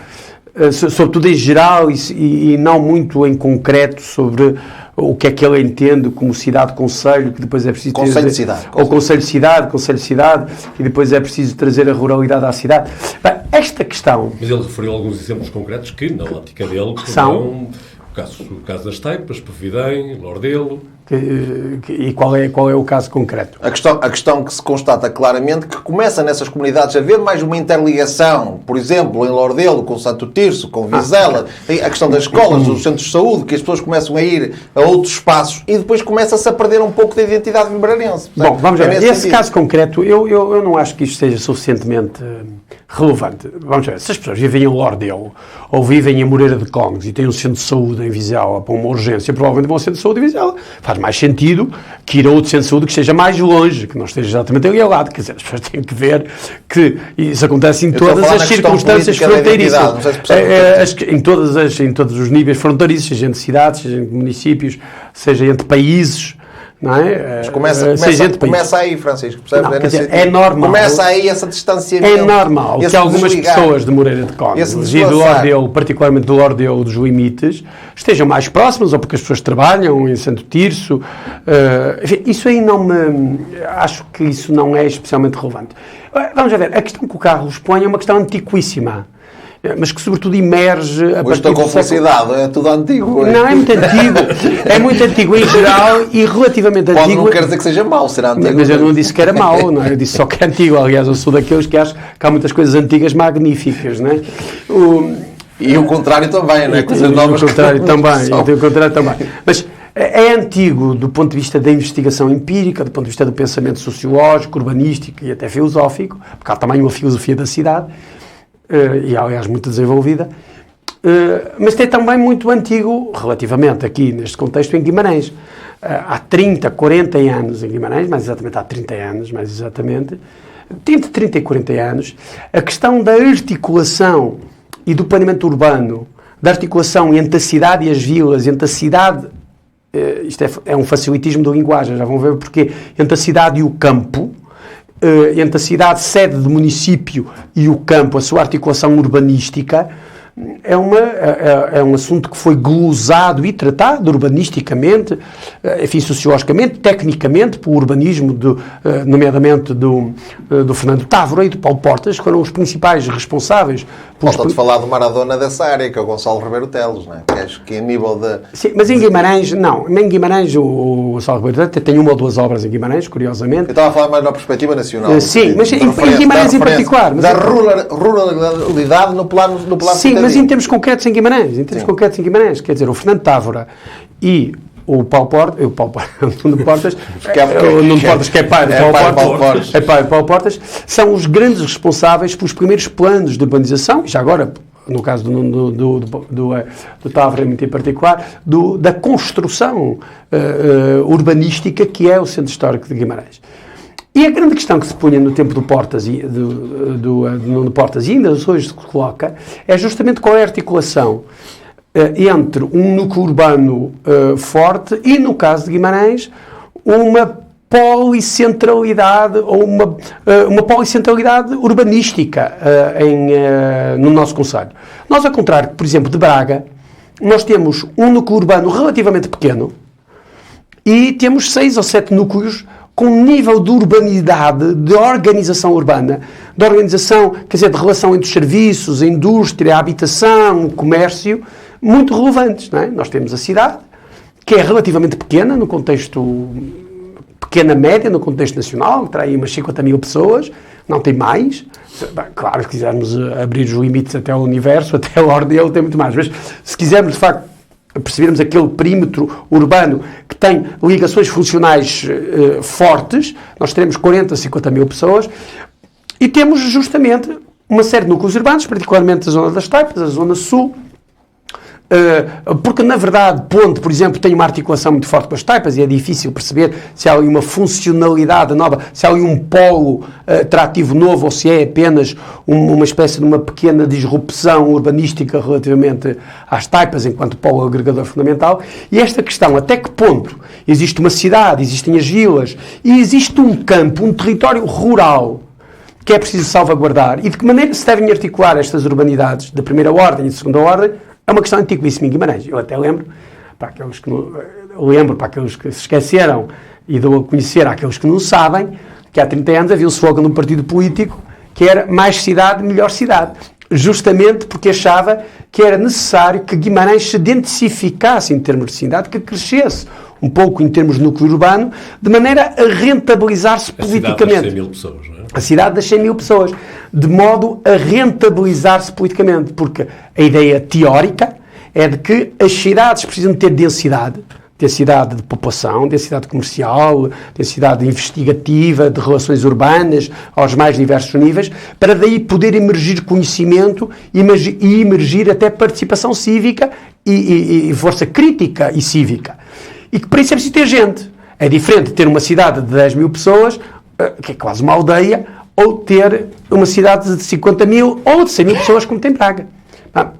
sobre tudo em geral e não muito em concreto sobre o que é que ele entende como cidade-conselho, que depois é preciso... Conselho-cidade. Ou conselho-cidade, e depois é preciso trazer a ruralidade à cidade. Bem, esta questão... Mas ele referiu alguns exemplos concretos que, na ótica dele, são... O caso das Taipas, Pavidém, Lordelo... E qual é o caso concreto? A questão que se constata claramente que começa nessas comunidades a haver mais uma interligação, por exemplo, em Lordelo, com Santo Tirso, com Vizela, a questão das escolas, dos centros de saúde, que as pessoas começam a ir a outros espaços e depois começa-se a perder um pouco da identidade vimaranense. Bom, vamos ver. Esse caso concreto, eu não acho que isto seja suficientemente relevante. Vamos ver. Se as pessoas vivem em Lordelo ou vivem em Moreira de Cónegos e têm um centro de saúde em Vizela para uma urgência, provavelmente vão ao centro de saúde em Vizela. Faz mais sentido que ir a outro centro de saúde que esteja mais longe, que não esteja exatamente ali ao lado. Quer dizer, as pessoas têm que ver que isso acontece em todas as circunstâncias fronteiriças. Em todos os níveis fronteiriços, seja entre cidades, seja entre municípios, seja entre países. Não é? Mas começa aí, Francisco. Não, é normal. Começa aí esse distanciamento. É normal que algumas pessoas de Moreira de Cónegos e do Lordelo, particularmente do Lordelo dos limites, estejam mais próximas, ou porque as pessoas trabalham em Santo Tirso. Enfim, isso aí não me... Acho que isso não é especialmente relevante. Vamos ver. A questão que o Carlos põe é uma questão antiquíssima, mas que sobretudo emerge a partir estou com felicidade, é tudo antigo. Não, é muito antigo. É muito antigo em geral e relativamente antigo. Não quer dizer que seja mau, será antigo. Mas eu não disse que era mau, não é? Eu disse só que é antigo. Aliás, eu sou daqueles que acho que há muitas coisas antigas magníficas, não é? E o contrário também, não é? O contrário também. Mas é antigo do ponto de vista da investigação empírica, do ponto de vista do pensamento sociológico, urbanístico e até filosófico, porque há também uma filosofia da cidade, e aliás muito desenvolvida, mas é também muito antigo, relativamente aqui neste contexto, em Guimarães. Há 30, 40 anos em Guimarães, mais exatamente há 30 anos, mais exatamente, entre 30 e 40 anos, a questão da articulação e do planeamento urbano, da articulação entre a cidade e as vilas, entre a cidade, isto é um facilitismo da linguagem, já vão ver porque, entre a cidade e o campo, entre a cidade, sede do município, e o campo, a sua articulação urbanística, é um assunto que foi glosado e tratado urbanisticamente, enfim, sociologicamente, tecnicamente, pelo urbanismo, nomeadamente do Fernando Távora e do Paulo Portas, que foram os principais responsáveis. Falta-te falar do Maradona dessa área, que é o Gonçalo Ribeiro Teles, não é? Que acho que a nível de... Sim, mas em Guimarães, não. Em Guimarães, o Gonçalo Ribeiro Teles tem uma ou duas obras em Guimarães, curiosamente. Eu estava a falar mais na perspectiva nacional. Sim, mas em Guimarães em particular. Da ruralidade no plano sim, mas em termos concretos em Guimarães. Quer dizer, o Fernando Távora e o Paulo Portas, o Nuno Portas, que é pai do Paulo Portas, são os grandes responsáveis pelos primeiros planos de urbanização, já agora, no caso do Távora em particular, da construção urbanística que é o Centro Histórico de Guimarães. E a grande questão que se punha no tempo do Portas e do Portas e ainda hoje se coloca é justamente qual é a articulação entre um núcleo urbano forte e, no caso de Guimarães, uma policentralidade ou uma policentralidade urbanística no nosso concelho. Nós, ao contrário, por exemplo, de Braga, nós temos um núcleo urbano relativamente pequeno e temos 6 ou 7 núcleos com um nível de urbanidade, de organização urbana, de organização, quer dizer, de relação entre os serviços, a indústria, a habitação, o comércio, muito relevantes, não é? Nós temos a cidade, que é relativamente pequena, no contexto, pequena média, no contexto nacional, que terá aí umas 50 mil pessoas, não tem mais. Bem, claro, se quisermos abrir os limites até ao universo, até a ordem, ele tem muito mais, mas se quisermos, de facto, percebermos aquele perímetro urbano que tem ligações funcionais fortes, nós teremos 40, 50 mil pessoas e temos justamente uma série de núcleos urbanos, particularmente a zona das Taipas, a zona sul, porque na verdade Ponte, por exemplo, tem uma articulação muito forte com as Taipas e é difícil perceber se há ali uma funcionalidade nova, se há ali um polo atrativo novo ou se é apenas uma espécie de uma pequena disrupção urbanística relativamente às Taipas enquanto polo agregador fundamental. E esta questão, até que ponto existe uma cidade, existem as vilas e existe um campo, um território rural que é preciso salvaguardar e de que maneira se devem articular estas urbanidades de primeira ordem e de segunda ordem, é uma questão antiquíssima em Guimarães. Eu até lembro, para aqueles que se esqueceram e dou a conhecer àqueles que não sabem, que há 30 anos havia um slogan no partido político que era mais cidade, melhor cidade. Justamente porque achava que era necessário que Guimarães se densificasse em termos de cidade, que crescesse um pouco em termos de núcleo urbano, de maneira a rentabilizar-se politicamente. A cidade das 100 mil pessoas, não é? A cidade das 100 mil pessoas, de modo a rentabilizar-se politicamente, porque a ideia teórica é de que as cidades precisam ter densidade de população, densidade comercial, densidade investigativa, de relações urbanas, aos mais diversos níveis, para daí poder emergir conhecimento e emergir até participação cívica e força crítica e cívica. E que para isso é preciso ter gente. É diferente ter uma cidade de 10 mil pessoas, que é quase uma aldeia, ou ter uma cidade de 50 mil ou de 100 mil pessoas, como tem Braga.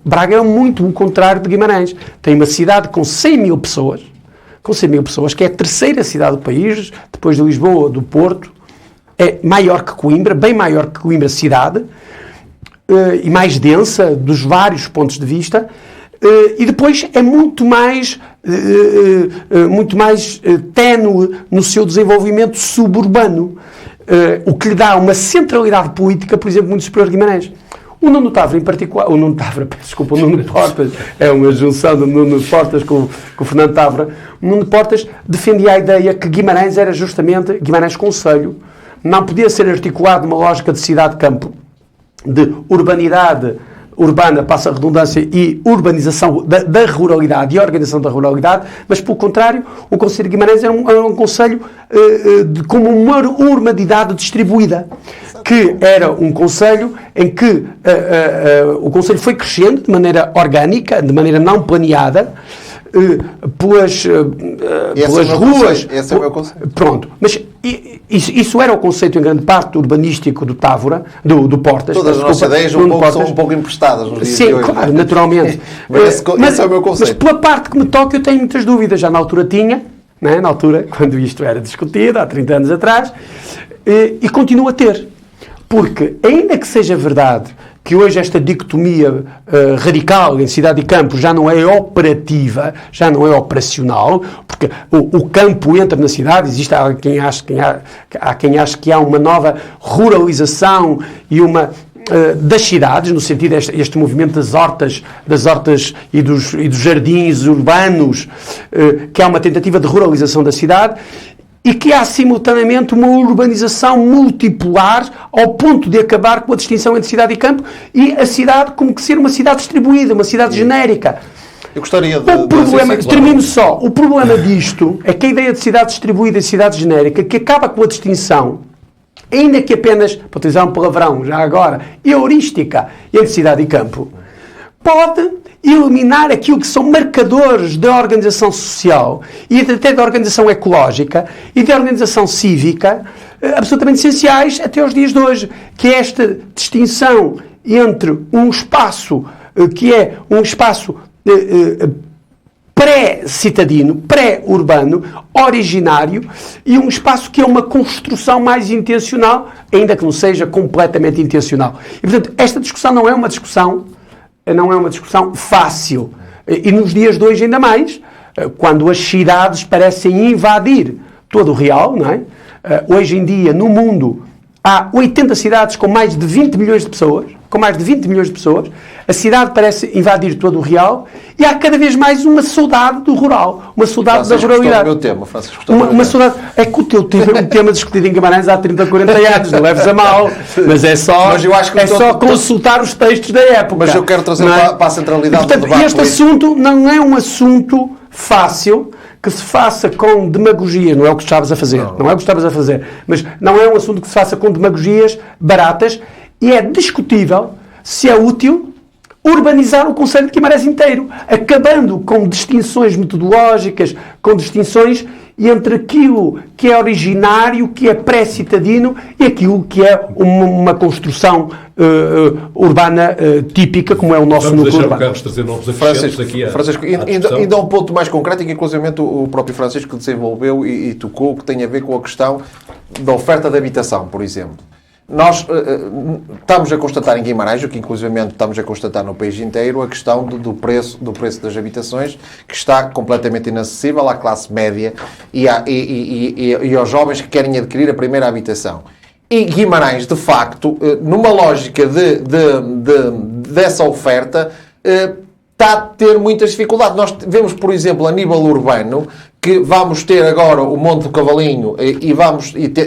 Braga é muito o contrário de Guimarães. Tem uma cidade com 100 mil pessoas, que é a terceira cidade do país, depois de Lisboa, do Porto, é maior que Coimbra, bem maior que Coimbra cidade, e mais densa, dos vários pontos de vista, e depois é muito mais ténue no seu desenvolvimento suburbano, o que lhe dá uma centralidade política, por exemplo, muito superior a Guimarães. O Nuno Távora, em particular, o Nuno Portas, é uma junção do Nuno Portas com o Fernando Távora. O Nuno Portas defendia a ideia que Guimarães era justamente, Guimarães Concelho, não podia ser articulado numa lógica de cidade-campo, de urbanidade urbana, passa a redundância, e urbanização da ruralidade e organização da ruralidade, mas, pelo contrário, o Concelho de Guimarães era um concelho como uma urbanidade distribuída, que era um concelho em que o concelho foi crescendo de maneira orgânica, de maneira não planeada, pelas ruas. Esse é o meu conceito. Pronto, mas isso era o conceito em grande parte urbanístico do Távora, do Portas. Todas as nossas ideias são um pouco emprestadas nos dias de hoje. Sim, claro, naturalmente. Mas esse é o meu conceito. Mas pela parte que me toca eu tenho muitas dúvidas. Já na altura tinha, né? Na altura, quando isto era discutido, há 30 anos atrás, e continuo a ter. Porque, ainda que seja verdade que hoje esta dicotomia radical em cidade e campo já não é operativa, já não é operacional, porque o campo entra na cidade. Existe quem acha que há uma nova ruralização e uma das cidades, no sentido este movimento das hortas e dos jardins urbanos, que há uma tentativa de ruralização da cidade, e que há simultaneamente uma urbanização multipolar ao ponto de acabar com a distinção entre cidade e campo, e a cidade como que ser uma cidade distribuída, uma cidade genérica. Eu gostaria Termino só. O problema disto é que a ideia de cidade distribuída e cidade genérica, que acaba com a distinção, ainda que apenas, para utilizar um palavrão já agora, heurística entre cidade e campo, pode eliminar aquilo que são marcadores da organização social e até da organização ecológica e da organização cívica absolutamente essenciais até os dias de hoje, que é esta distinção entre um espaço que é um espaço pré-citadino, pré-urbano, originário, e um espaço que é uma construção mais intencional, ainda que não seja completamente intencional. E, portanto, esta discussão não é uma discussão fácil. E nos dias de hoje ainda mais, quando as cidades parecem invadir todo o real, não é? Hoje em dia, no mundo, há 80 cidades com mais de 20 milhões de pessoas, a cidade parece invadir todo o real, e há cada vez mais uma saudade do rural, uma saudade da ruralidade. Uma saudade. É que o teu tema é um tema discutido em Guimarães há 30 ou 40 anos, não leves a mal, mas é só, consultar os textos da época. Mas eu quero trazer para a centralidade do debate. Este assunto não é um assunto fácil, que se faça com demagogia, não é o que estavas a fazer, não é o que estavas a fazer, mas não é um assunto que se faça com demagogias baratas, e é discutível se é útil urbanizar o Concelho de Guimarães inteiro, acabando com distinções metodológicas, com distinções entre aquilo que é originário, que é pré-citadino, e aquilo que é uma construção urbana típica, como é o nosso núcleo urbano. Carlos trazer novos acrescentos aqui Francisco, ainda um ponto mais concreto, que inclusive o próprio Francisco desenvolveu e tocou, que tem a ver com a questão da oferta de habitação, por exemplo. Nós estamos a constatar em Guimarães, o que inclusivamente estamos a constatar no país inteiro, a questão do preço das habitações, que está completamente inacessível à classe média e aos jovens que querem adquirir a primeira habitação. E Guimarães, de facto, numa lógica dessa oferta, está a ter muitas dificuldades. Nós vemos, por exemplo, a nível urbano, que vamos ter agora o Monte do Cavalinho e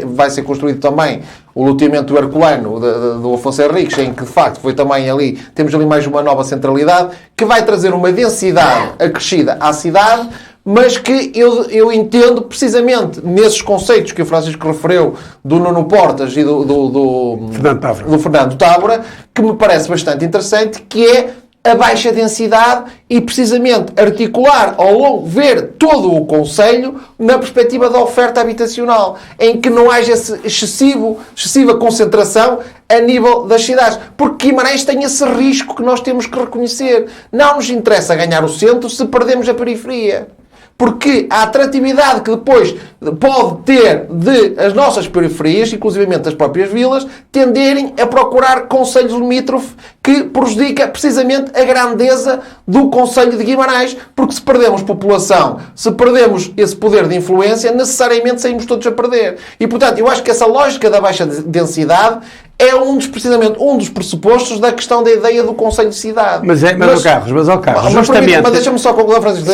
vai ser construído também o loteamento herculano do Afonso Henriques, em que de facto foi também ali, temos ali mais uma nova centralidade, que vai trazer uma densidade acrescida à cidade, mas que eu entendo precisamente nesses conceitos que o Francisco referiu, do Nuno Portas e do Fernando Tábora, que me parece bastante interessante, que é a baixa densidade e precisamente articular ao longo, ver todo o concelho na perspectiva da oferta habitacional, em que não haja excessiva concentração a nível das cidades. Porque Guimarães tem esse risco que nós temos que reconhecer. Não nos interessa ganhar o centro se perdemos a periferia. Porque a atratividade que depois pode ter de as nossas periferias, inclusivamente as próprias vilas, tenderem a procurar concelhos limítrofes, que prejudica precisamente a grandeza do concelho de Guimarães, porque se perdemos população, se perdemos esse poder de influência, necessariamente saímos todos a perder. E, portanto, eu acho que essa lógica da baixa densidade é precisamente um dos pressupostos da questão da ideia do concelho de cidade. Mas deixa-me só concluir, Francisco.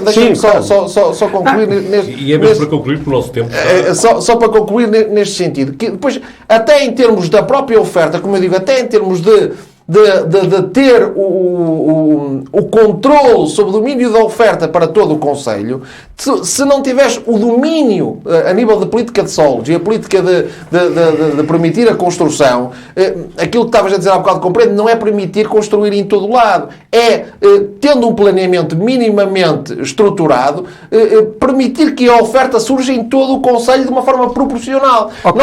Deixa-me só concluir neste... E é mesmo para concluir, porque o nosso tempo... Só para concluir neste sentido. Que depois, até em termos da própria oferta, como eu digo, até em termos de ter o controle sobre o domínio da oferta para todo o concelho, se não tiveres o domínio a nível de política de solos e a política de permitir a construção, aquilo que estavas a dizer há bocado, compreendo, não é permitir construir em todo o lado, é, tendo um planeamento minimamente estruturado, permitir que a oferta surja em todo o concelho de uma forma proporcional. Okay.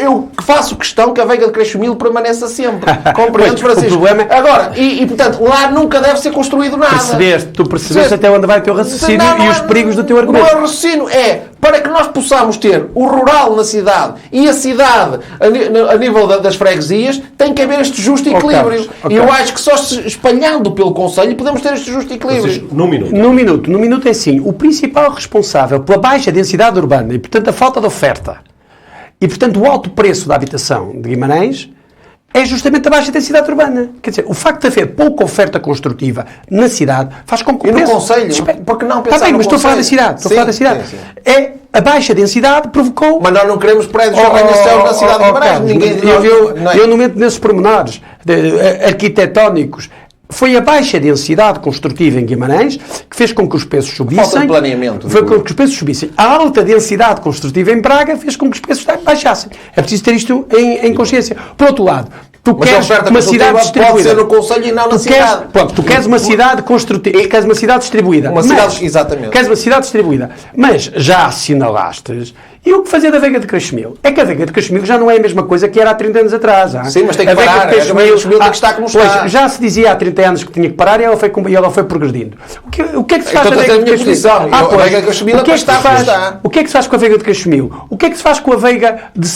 Eu faço questão que a Veiga de Creixo-Milho permaneça sempre. Compreendes, Francisco? Agora, portanto, lá nunca deve ser construído nada. Tu percebeste até onde vai o teu raciocínio e os perigos do teu argumento. O meu raciocínio é para que nós possamos ter o rural na cidade e a cidade a nível das freguesias, tem que haver este justo equilíbrio. E eu acho que só se espalhando pelo Conselho podemos ter este justo equilíbrio. Num minuto. Num minuto é assim. O principal responsável pela baixa densidade urbana e, portanto, a falta de oferta e, portanto, o alto preço da habitação de Guimarães é justamente a baixa densidade urbana. Quer dizer, o facto de haver pouca oferta construtiva na cidade faz com que o preço... E no Conselho? Porque não pensar bem, mas estou a falar da cidade. Sim. É a baixa densidade provocou... Mas nós não queremos prédios de arranha-céus na cidade de Guimarães. Eu não meto nesses pormenores arquitetónicos. Foi a baixa densidade construtiva em Guimarães que fez com que os preços subissem. Falta de planeamento. Foi com que os preços subissem. A alta densidade construtiva em Braga fez com que os preços baixassem. É preciso ter isto em consciência. Por outro lado, tu queres uma cidade distribuída. Pode ser no Conselho e não na cidade. Tu queres uma cidade construtiva, queres uma cidade distribuída. Exatamente. Queres uma cidade distribuída. Mas já assinalaste. E o que fazer da Veiga de Caxemil? É que a Veiga de Caxemil já não é a mesma coisa que era há 30 anos atrás. Sim, mas tem que parar. A Veiga de Caxemil tem que estar como está. Já se dizia há 30 anos que tinha que parar e ela foi progredindo. O que é que se faz com a Veiga de Caxemil? A Veiga de Caxemil é para estar como está. O que é que se faz com a Veiga de Caxemil? O que é que se faz com a Veiga de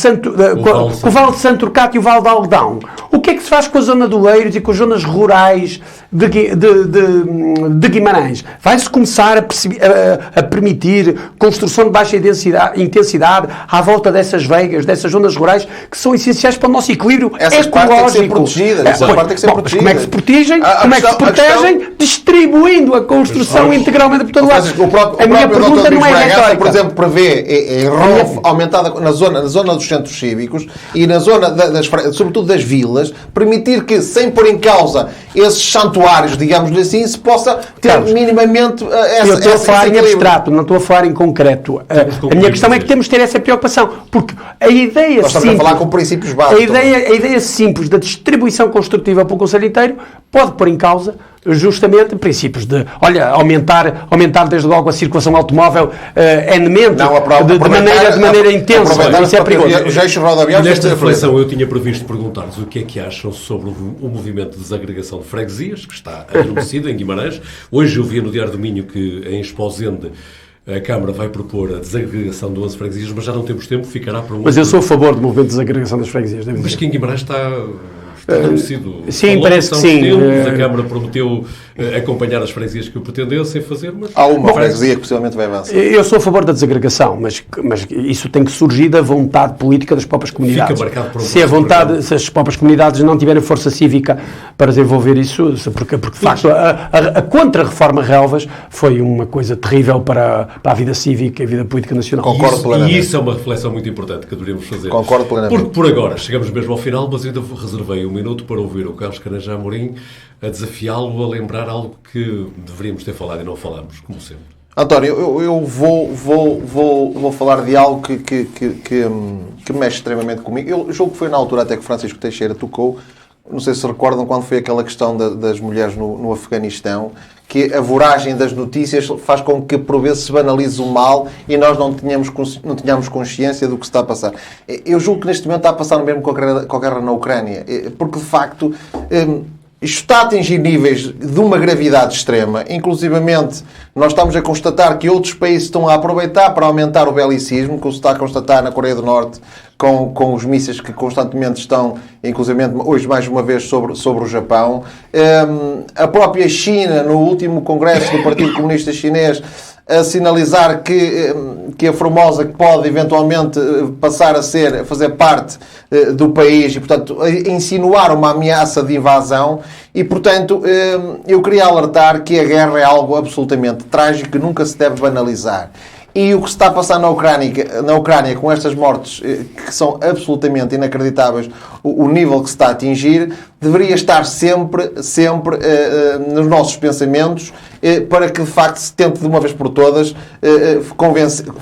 com o Vale de Santo Turcato e o Vale de Algodão? O que é que se faz com a zona do Eiros e com as zonas rurais de Guimarães? Vai-se começar a permitir construção de baixa intensidade à volta dessas veigas, dessas zonas rurais, que são essenciais para o nosso equilíbrio essas ecológico. Partes têm que ser protegidas. Essas partes têm que ser protegidas. Como é que se protegem? Como é que se protegem? Distribuindo a construção integralmente por todo lado. A minha pergunta não é retórica. Por exemplo, prevê em ROV aumentada na zona dos centros cívicos e na zona, sobretudo das vilas, permitir que, sem pôr em causa esses santuários, digamos assim, se possa ter Carlos, minimamente essa eu estou a falar em abstrato, não estou a falar em concreto. A minha questão é que temos de ter essa preocupação, porque a ideia Nós estamos a falar com princípios básicos. A ideia simples da distribuição construtiva para o Conselho inteiro pode pôr em causa justamente princípios de, aumentar desde logo a circulação automóvel N-mente, de maneira intensa. Isso é perigoso. Nesta reflexão eu tinha previsto perguntar-vos o que é que acham sobre o movimento de desagregação de freguesias, que está adormecido em Guimarães. Hoje eu vi no Diário do Minho que em Esposende a Câmara vai propor a desagregação de 11 freguesias, mas já não temos tempo, ficará para um... Mas eu sou a favor do movimento de desagregação das freguesias. Mas que em Guimarães está adormecido. Sim, parece que sim. A Câmara prometeu acompanhar as freguesias que o pretendessem fazer, mas... Há uma freguesia que possivelmente vai avançar. Eu sou a favor da desagregação, mas isso tem que surgir da vontade política das próprias comunidades. Fica marcado por se as próprias comunidades não tiverem força cívica para desenvolver isso, porque de facto a contra-reforma Relvas foi uma coisa terrível para a vida cívica e a vida política nacional. Concordo plenamente. E isso é uma reflexão muito importante que deveríamos fazer. Concordo plenamente. Porque por agora chegamos mesmo ao final, mas ainda reservei um minuto para ouvir o Carlos Carneja Amorim a desafiá-lo a lembrar algo que deveríamos ter falado e não falamos, como sempre. António, eu vou falar de algo que mexe extremamente comigo. Eu julgo que foi na altura até que Francisco Teixeira tocou. Não sei se recordam quando foi aquela questão das mulheres no Afeganistão, que a voragem das notícias faz com que por vezes se banalize o mal e nós não tenhamos consciência do que se está a passar. Eu julgo que neste momento está a passar o mesmo com a guerra na Ucrânia, porque de facto isto está a atingir níveis de uma gravidade extrema. Inclusivamente, nós estamos a constatar que outros países estão a aproveitar para aumentar o belicismo, como se está a constatar na Coreia do Norte, com os mísseis que constantemente estão, inclusivamente hoje mais uma vez, sobre o Japão. A própria China, no último congresso do Partido Comunista Chinês, a sinalizar que a Formosa pode eventualmente passar a fazer parte do país e, portanto, a insinuar uma ameaça de invasão. E, portanto, eu queria alertar que a guerra é algo absolutamente trágico que nunca se deve banalizar. E o que se está a passar na Ucrânia com estas mortes, que são absolutamente inacreditáveis, o nível que se está a atingir, deveria estar sempre nos nossos pensamentos, para que de facto se tente de uma vez por todas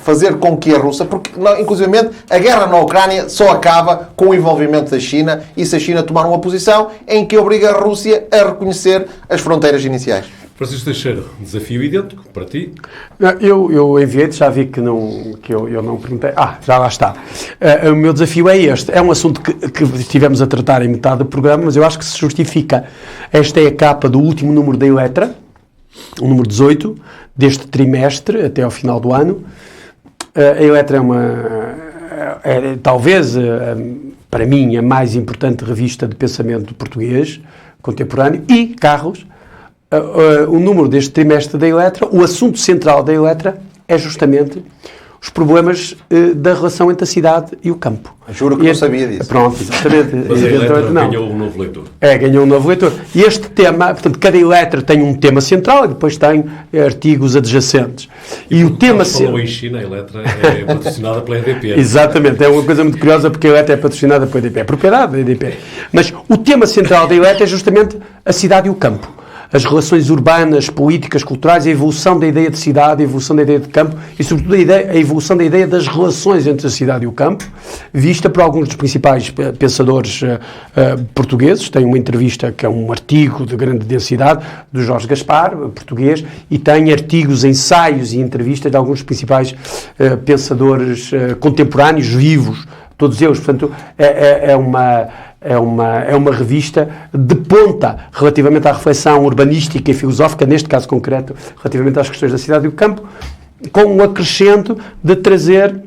fazer com que a Rússia, porque inclusivamente a guerra na Ucrânia só acaba com o envolvimento da China, e se a China tomar uma posição em que obriga a Rússia a reconhecer as fronteiras iniciais. Francisco Teixeira, desafio idêntico para ti? Eu enviei-te, já vi que eu não perguntei. Já lá está. O meu desafio é este. É um assunto que estivemos a tratar em metade do programa, mas eu acho que se justifica. Esta é a capa do último número da Eletra, o número 18, deste trimestre, até ao final do ano. A Eletra é talvez, para mim, a mais importante revista de pensamento português contemporâneo, e Carlos, o número deste trimestre da Eletra, o assunto central da Eletra é justamente os problemas da relação entre a cidade e o campo. Juro que não sabia disso. Pronto, exatamente. Mas a Eletra ganhou um novo leitor. Ganhou um novo leitor. E este tema, portanto, cada Eletra tem um tema central e depois tem artigos adjacentes. E o tema falou em China, a Eletra é patrocinada pela EDP. Exatamente, é uma coisa muito curiosa porque a Eletra é patrocinada pela EDP, é propriedade da EDP. Mas o tema central da Eletra é justamente a cidade e o campo. As relações urbanas, políticas, culturais, a evolução da ideia de cidade, a evolução da ideia de campo e, sobretudo, a evolução da ideia das relações entre a cidade e o campo, vista por alguns dos principais pensadores portugueses. Tem uma entrevista que é um artigo de grande densidade do Jorge Gaspar, português, e tem artigos, ensaios e entrevistas de alguns dos principais pensadores contemporâneos, vivos, todos eles. Portanto, é uma revista de ponta relativamente à reflexão urbanística e filosófica, neste caso concreto, relativamente às questões da cidade e do campo, com um acrescento de trazer,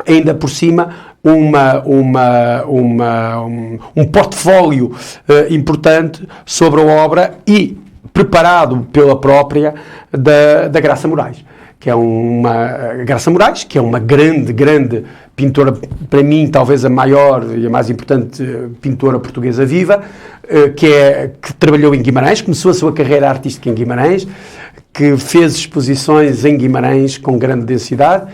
ainda por cima, um portfólio importante sobre a obra e preparado pela própria da Graça Moraes. Que é Graça Moraes, que é uma grande pintora, para mim, talvez a maior e a mais importante pintora portuguesa viva, que trabalhou em Guimarães, começou a sua carreira artística em Guimarães, que fez exposições em Guimarães com grande densidade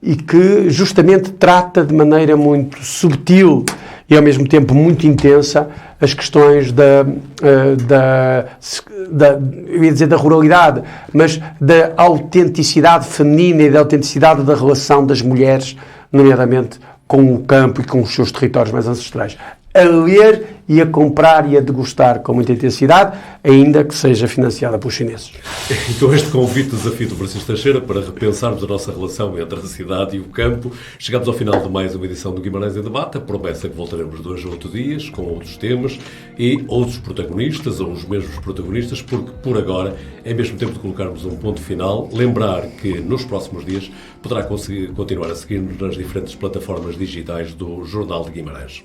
e que justamente trata de maneira muito subtil e ao mesmo tempo muito intensa as questões eu ia dizer da ruralidade, mas da autenticidade feminina e da autenticidade da relação das mulheres, nomeadamente com o campo e com os seus territórios mais ancestrais. A ler e a comprar e a degustar com muita intensidade, ainda que seja financiada pelos chineses. E com este convite, desafio do Francisco Teixeira para repensarmos a nossa relação entre a cidade e o campo, chegamos ao final de mais uma edição do Guimarães em Debate. A promessa é que voltaremos 2 ou 8 dias com outros temas e outros protagonistas, ou os mesmos protagonistas, porque por agora é mesmo tempo de colocarmos um ponto final. Lembrar que nos próximos dias poderá continuar a seguir-nos nas diferentes plataformas digitais do Jornal de Guimarães.